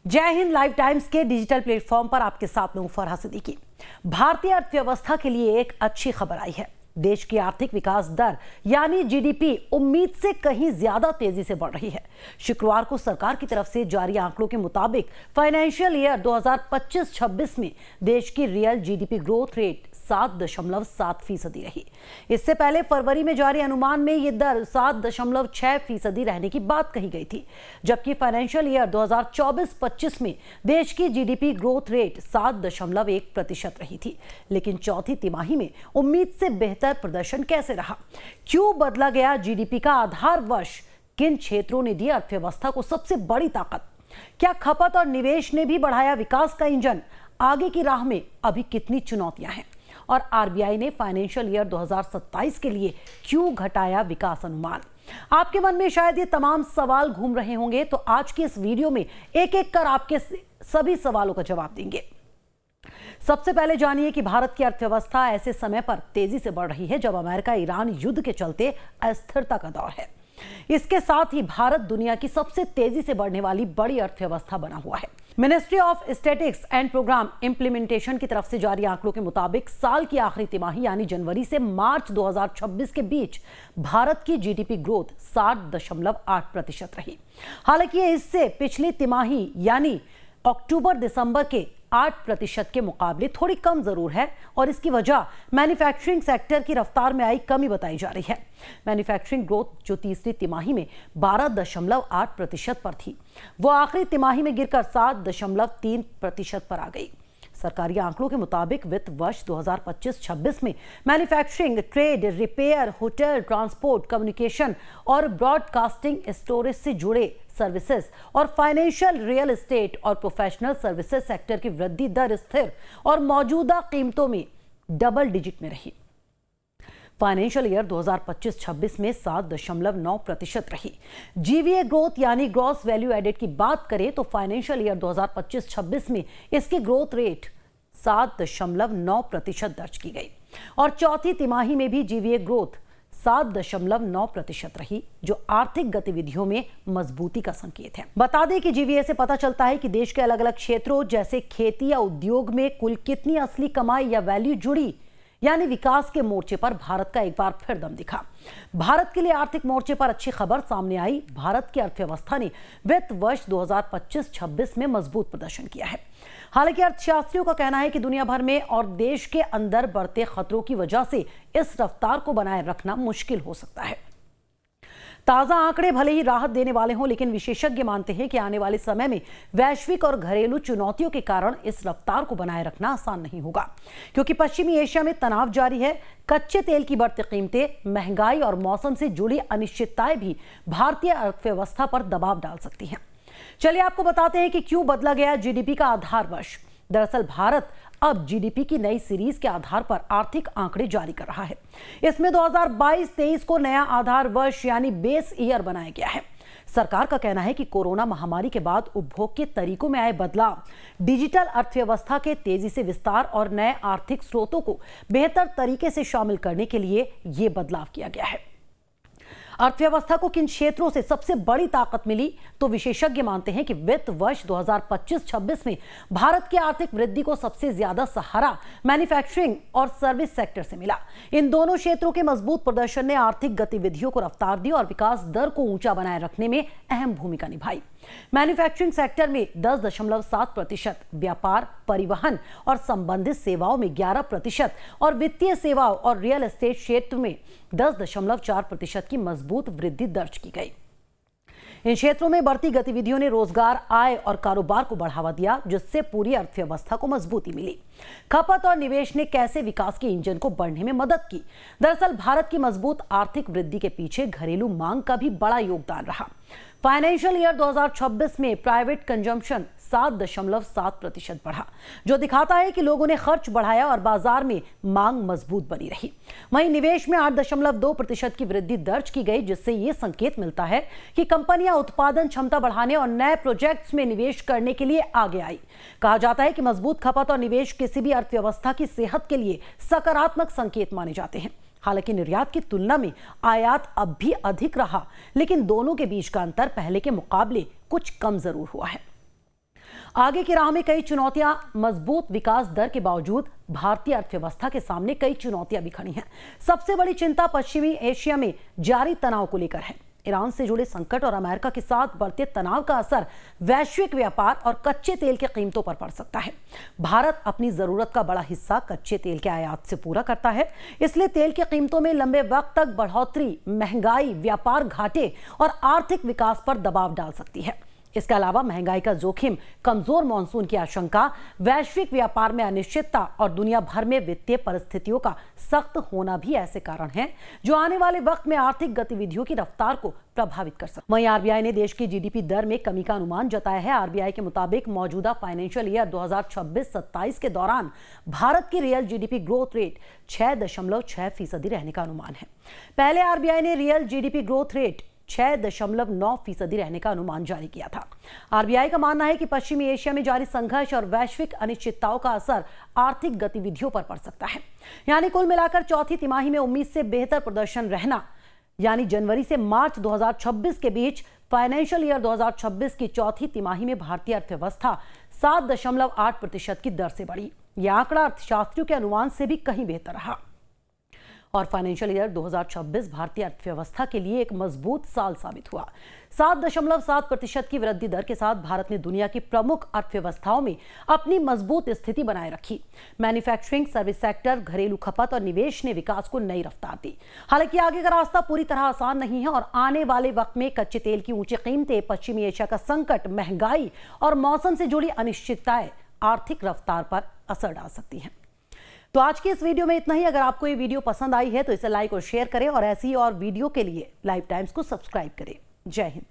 जय Hind live times के digital platform पर आपके साथ में हूं फरहा सिद्दीकी। भारतीय अर्थव्यवस्था के लिए एक अच्छी खबर आई है। देश की आर्थिक विकास दर यानी जीडीपी उम्मीद से कहीं ज्यादा तेजी से बढ़ रही है। शुक्रवार को सरकार की तरफ से जारी आंकड़ों के मुताबिक फाइनेंशियल ईयर 2025-26 में देश की रियल जीडीपी ग्रोथ रेट 7.7% रही। इससे पहले फरवरी में जारी अनुमान में यह दर 7.6% रहने की बात कही गई थी, जबकि फाइनेंशियल ईयर 2024-25 में देश की जीडीपी ग्रोथ रेट 7.1% रही थी। लेकिन चौथी तिमाही में उम्मीद से बेहतर प्रदर्शन कैसे रहा? क्यों बदला गया जीडीपी का आधार वर्ष? किन क्षेत्रों ने दी अर्थव्यवस्था को सबसे बड़ी ताकत? क्या खपत और निवेश ने भी बढ़ाया विकास का इंजन? आगे की राह में अभी कितनी चुनौतियां हैं और आरबीआई ने फाइनेंशियल ईयर 2027 के लिए क्यों घटाया विकास अनुमान? आपके मन में शायद ये तमाम सवाल घूम रहे होंगे, तो आज की इस वीडियो में एक एक कर आपके सभी सवालों का जवाब देंगे। सबसे पहले जानिए कि भारत की अर्थव्यवस्था ऐसे समय पर तेजी से बढ़ रही है जब अमेरिका ईरान युद्ध के चलते अस्थिरता का दौर है। इसके साथ ही भारत दुनिया की सबसे तेजी से बढ़ने वाली बड़ी अर्थव्यवस्था बना हुआ है। Ministry of statistics and programme implementation की तरफ से जारी आंकड़ों के मुताबिक साल की आखिरी तिमाही यानी जनवरी से मार्च 2026 के बीच भारत की जीडीपी ग्रोथ 7.8% रही। हालांकि इससे पिछली तिमाही यानी अक्टूबर दिसंबर के 8% के मुकाबले थोड़ी कम जरूर है और इसकी वजह मैन्युफैक्चरिंग सेक्टर की रफ्तार में आई कमी बताई जा रही है। मैन्युफैक्चरिंग ग्रोथ जो तीसरी तिमाही में 12.8% पर थी, वो आखिरी तिमाही में गिरकर 7.3% पर आ गई। सरकारी आंकड़ों के मुताबिक वित्त वर्ष 2025-26 में manufacturing, trade, repair, hotel, transport, communication और ब्रॉडकास्टिंग, स्टोरेज से जुड़े सर्विसेज और फाइनेंशियल, रियल एस्टेट और प्रोफेशनल सर्विसेज सेक्टर की वृद्धि दर स्थिर और मौजूदा कीमतों में डबल डिजिट में रही। फाइनेंशियल ईयर 2025-26 में 7.9% रही। जीवीए ग्रोथ यानी ग्रॉस वैल्यू एडेड की बात करें तो फाइनेंशियल ईयर 2025-26 में इसकी ग्रोथ रेट 7.9% दर्ज की गई और चौथी तिमाही में भी जीवीए ग्रोथ 7.9% रही, जो आर्थिक गतिविधियों में मजबूती का संकेत है। बता दें कि जीवीए से पता चलता है कि देश के अलग अलग क्षेत्रों जैसे खेती या उद्योग में कुल कितनी असली कमाई या वैल्यू जुड़ी, यानी विकास के मोर्चे पर भारत का एक बार फिर दम दिखा। भारत के लिए आर्थिक मोर्चे पर अच्छी खबर सामने आई। भारत की अर्थव्यवस्था ने वित्त वर्ष 2025-26 में मजबूत प्रदर्शन किया है। हालांकि अर्थशास्त्रियों का कहना है कि दुनिया भर में और देश के अंदर बढ़ते खतरों की वजह से इस रफ्तार को बनाए रखना मुश्किल हो सकता है। ताजा आंकड़े भले ही राहत देने वाले हों, लेकिन विशेषज्ञ मानते हैं कि आने वाले समय में वैश्विक और घरेलू चुनौतियों के कारण इस रफ्तार को बनाए रखना आसान नहीं होगा, क्योंकि पश्चिमी एशिया में तनाव जारी है। कच्चे तेल की बढ़ती कीमतें, महंगाई और मौसम से जुड़ी अनिश्चितताएं भी भारतीय अर्थव्यवस्था पर दबाव डाल सकती हैं। चलिए आपको बताते हैं कि क्यों बदला गया जीडीपी का आधार वर्ष। दरअसल भारत अब जीडीपी की नई सीरीज के आधार पर आर्थिक आंकड़े जारी कर रहा है। इसमें 2022-23 को नया आधार वर्ष यानी बेस ईयर बनाया गया है। सरकार का कहना है कि कोरोना महामारी के बाद उपभोग के तरीकों में आए बदलाव, डिजिटल अर्थव्यवस्था के तेजी से विस्तार और नए आर्थिक स्रोतों को बेहतर तरीके से शामिल करने के लिए ये बदलाव किया गया है। अर्थव्यवस्था को किन क्षेत्रों से सबसे बड़ी ताकत मिली, तो विशेषज्ञ मानते हैं कि वित्त वर्ष 2025-26 में भारत की आर्थिक वृद्धि को सबसे ज्यादा सहारा मैन्युफैक्चरिंग और सर्विस सेक्टर से मिला। इन दोनों क्षेत्रों के मजबूत प्रदर्शन ने आर्थिक गतिविधियों को रफ्तार दी और विकास दर को ऊंचा बनाए रखने में अहम भूमिका निभाई। मैन्युफैक्चरिंग सेक्टर में 10.7%, व्यापार, परिवहन और संबंधित सेवाओं में 11% और वित्तीय सेवाओं और रियल एस्टेट क्षेत्र में 10.4% की मजबूत वृद्धि दर्ज की गई। इन क्षेत्रों में बढ़ती गतिविधियों ने रोजगार, आय और कारोबार को बढ़ावा दिया, जिससे पूरी अर्थव्यवस्था को मजबूती मिली। खपत और निवेश ने कैसे विकास के इंजन को बढ़ने में मदद की? दरअसल भारत की मजबूत आर्थिक वृद्धि के पीछे घरेलू मांग का भी बड़ा योगदान रहा। फाइनेंशियल ईयर 2026 में प्राइवेट कंजम्पशन 7.7% बढ़ा, जो दिखाता है कि लोगों ने खर्च बढ़ाया और बाजार में मांग मजबूत बनी रही। वहीं निवेश में 8.2% की वृद्धि दर्ज की गई, जिससे ये संकेत मिलता है कि कंपनियां उत्पादन क्षमता बढ़ाने और नए प्रोजेक्ट्स में निवेश करने के लिए आगे आई। कहा जाता है कि मजबूत खपत और निवेश किसी भी अर्थव्यवस्था की सेहत के लिए सकारात्मक संकेत माने जाते हैं। हालांकि निर्यात की तुलना में आयात अब भी अधिक रहा, लेकिन दोनों के बीच का अंतर पहले के मुकाबले कुछ कम जरूर हुआ है। आगे की राह में कई चुनौतियां, मजबूत विकास दर के बावजूद भारतीय अर्थव्यवस्था के सामने कई चुनौतियां भी खड़ी हैं। सबसे बड़ी चिंता पश्चिमी एशिया में जारी तनाव को लेकर है। ईरान से जुड़े संकट और अमेरिका के साथ बढ़ते तनाव का असर वैश्विक व्यापार और कच्चे तेल की कीमतों पर पड़ सकता है। भारत अपनी जरूरत का बड़ा हिस्सा कच्चे तेल के आयात से पूरा करता है, इसलिए तेल की कीमतों में लंबे वक्त तक बढ़ोतरी महंगाई, व्यापार घाटे और आर्थिक विकास पर दबाव डाल सकती है। इसके अलावा महंगाई का जोखिम, कमजोर मॉनसून की आशंका, वैश्विक व्यापार में अनिश्चितता और दुनिया भर में वित्तीय परिस्थितियों का सख्त होना भी ऐसे कारण हैं जो आने वाले वक्त में आर्थिक गतिविधियों की रफ्तार को प्रभावित कर सकते हैं। वहीं आरबीआई ने देश की जीडीपी दर में कमी का अनुमान जताया है। आरबीआई के मुताबिक मौजूदा फाइनेंशियल ईयर 2026-27 के दौरान भारत की रियल जीडीपी ग्रोथ रेट 6.6% रहने का अनुमान है। पहले आरबीआई ने रियल जीडीपी ग्रोथ रेट 6.9% रहने का अनुमान जारी किया था। आरबीआई का मानना है कि पश्चिमी एशिया में जारी संघर्ष और वैश्विक अनिश्चितताओं का असर आर्थिक गतिविधियों पर पड़ सकता है। यानी कुल मिलाकर चौथी तिमाही में उम्मीद से बेहतर प्रदर्शन रहना, यानी जनवरी से मार्च 2026 के बीच फाइनेंशियल ईयर 2026 की चौथी तिमाही में भारतीय अर्थव्यवस्था 7.8% की दर से बढ़ी। यह आंकड़ा अर्थशास्त्रियों के अनुमान से भी कहीं बेहतर रहा और फाइनेंशियल ईयर 2026 भारतीय अर्थव्यवस्था के लिए एक मजबूत साल साबित हुआ। 7.7% की वृद्धि दर के साथ भारत ने दुनिया की प्रमुख अर्थव्यवस्थाओं में अपनी मजबूत स्थिति बनाए रखी। मैन्युफैक्चरिंग, सर्विस सेक्टर, घरेलू खपत और निवेश ने विकास को नई रफ्तार दी। हालांकि आगे का रास्ता पूरी तरह आसान नहीं है और आने वाले वक्त में कच्चे तेल की ऊंची कीमतें, पश्चिमी एशिया का संकट, महंगाई और मौसम से जुड़ी अनिश्चितताएं आर्थिक रफ्तार पर असर डाल सकती हैं। तो आज की इस वीडियो में इतना ही। अगर आपको ये वीडियो पसंद आई है तो इसे लाइक और शेयर करें और ऐसी और वीडियो के लिए लाइव टाइम्स को सब्सक्राइब करें। जय हिंद।